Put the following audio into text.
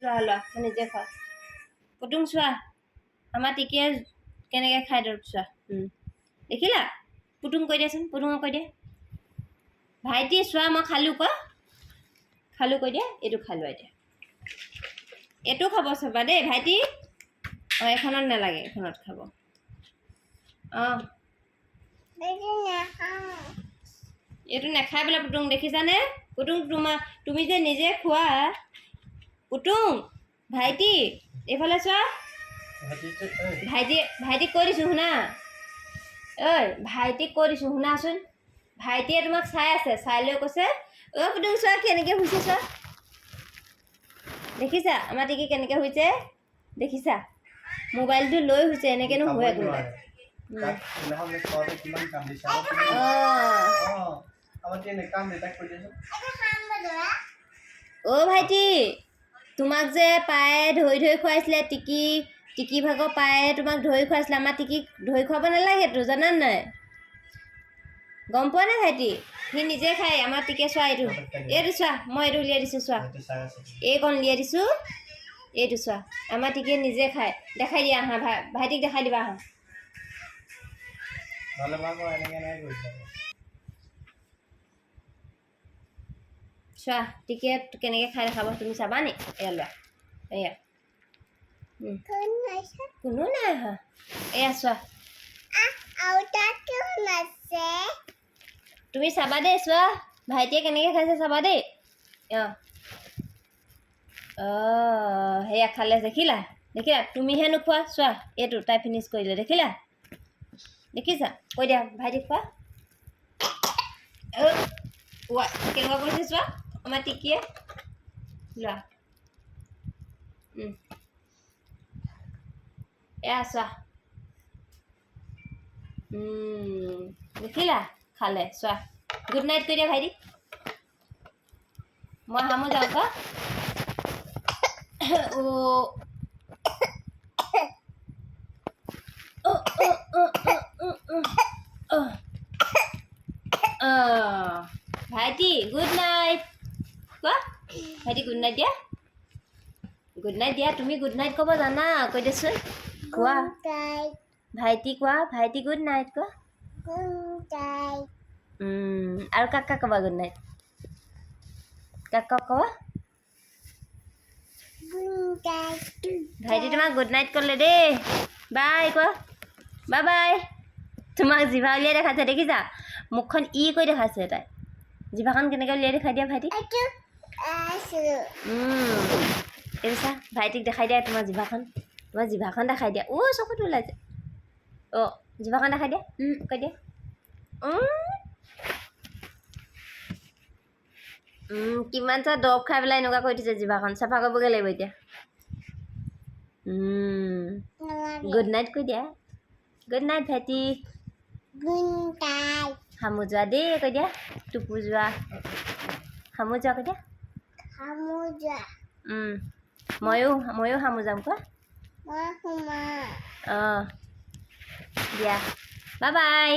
লোৱা নিজে খোৱা পুতুং চোৱা আমাৰ টিকিয়ে কেনেকৈ খাই দৰৱ চোৱা দেখিলা পুতুং কৈ দিয়াচোন পুতুঙক কৈ দিয়া ভাইটি চোৱা মই খালোঁ কৈ দিয়া এইটো খালোঁ এতিয়া এইটো খাব চাবা দেই ভাইটি অঁ এখনত নালাগে এখনত খাব অঁ এইটো নাখাই বোলে পুতুং দেখিছানে পুতুং তুমি যে নিজে খোৱা পুতুং ভাইটি এইফালে চোৱা ভাইটিক কৈ দিছোঁ শুনা ঐ ভাইটিক কৈ দিছোঁ শুনাচোন ভাইটিয়ে তোমাক চাই আছে চাই লৈ কৈছে অ' পুতুং চোৱা কেনেকৈ হৈছে চোৱা দেখিছা আমাৰ টিকি কেনেকৈ হৈছে দেখিছা মোবাইলটো লৈ হৈছে এনেকৈনো হয় কোনোবাই অ' ভাইটি তোমাক যে পায়ে ধৰি খুৱাইছিলে টিকি ভাগৰ পায়ে তোমাক ধৰি খুৱাইছিলে আমাৰ টিকিক ধৰি খুৱাব নালাগে সেইটো জানানে নাই গম পোৱা নাই ভাইটি সি নিজে খায় আমাৰ টিকে চোৱা এইটো চোৱা মই এইটো উলিয়াই দিছোঁ চোৱা এইকণ উলিয়াই দিছোঁ এইটো চোৱা আমাৰ টিকে নিজে খায় দেখাই দিয়া আহা ভাইটিক দেখাই দিবা আহা চোৱা টিকে কেনেকৈ খাই দেখাব তুমি চাবা নি এয়া লোৱা এয়া কোনো নাই অহা এয়া চোৱা তুমি চাবা দেই চোৱা ভাইটিয়ে কেনেকৈ খাইছে চাবা দেই অঁ সেয়া খালে দেখিলা তুমিহে নোখোৱা চোৱা এইটো তাই ফিনিছ কৰিলে দেখিছা কৈ দিয়া ভাইটিক খোৱা কেনেকুৱা কৰিছে চোৱা আমাৰ টিকিয়ে লোৱা এয়া চোৱা দেখিলা খালে চোৱা গুড নাইট কৈ দিয়া ভাইটিক মই হামো যাওঁ আকৌ ভাইটি গুড নাইট কোৱা ভাইটি গুড নাইট দিয়া তুমি গুড নাইট ক'ব জানা কৈ দেচোন কোৱা ভাইটি কোৱা ভাইটি গুড নাইট কোৱা আৰু কাক ক'বা গুড নাইট কাক ক'বা ভাইটি তোমাক গুড নাইট ক'লে দেই বাই কোৱা বাই তোমাক জিভা উলিয়াই দেখাইছে দেখিছা মুখখন ই কৈ দেখাইছে তাই জিভাখন কেনেকৈ উলিয়াই দেখাই দিয়া ভাইটি এইটো চা ভাইটিক দেখাই দিয়া তোমাৰ জিভাখন দেখাই দিয়া চকুটো ওলাইছে জিভাখন দেখাই দিয়া কৈ দিয়া কিমান চা দৰৱ খাই পেলাই এনেকুৱা কৰি দিছে জিভাখন চাফা কৰিবগৈ লাগিব এতিয়া গুড নাইট কৈ দিয়া গুড নাইট ভাইটি হামু যোৱা দেই কৈ দিয়া টুপু যোৱা হামু যোৱা কৈ দিয়া ময়ো হামু যাম কোৱা অঁ দিয়া বাই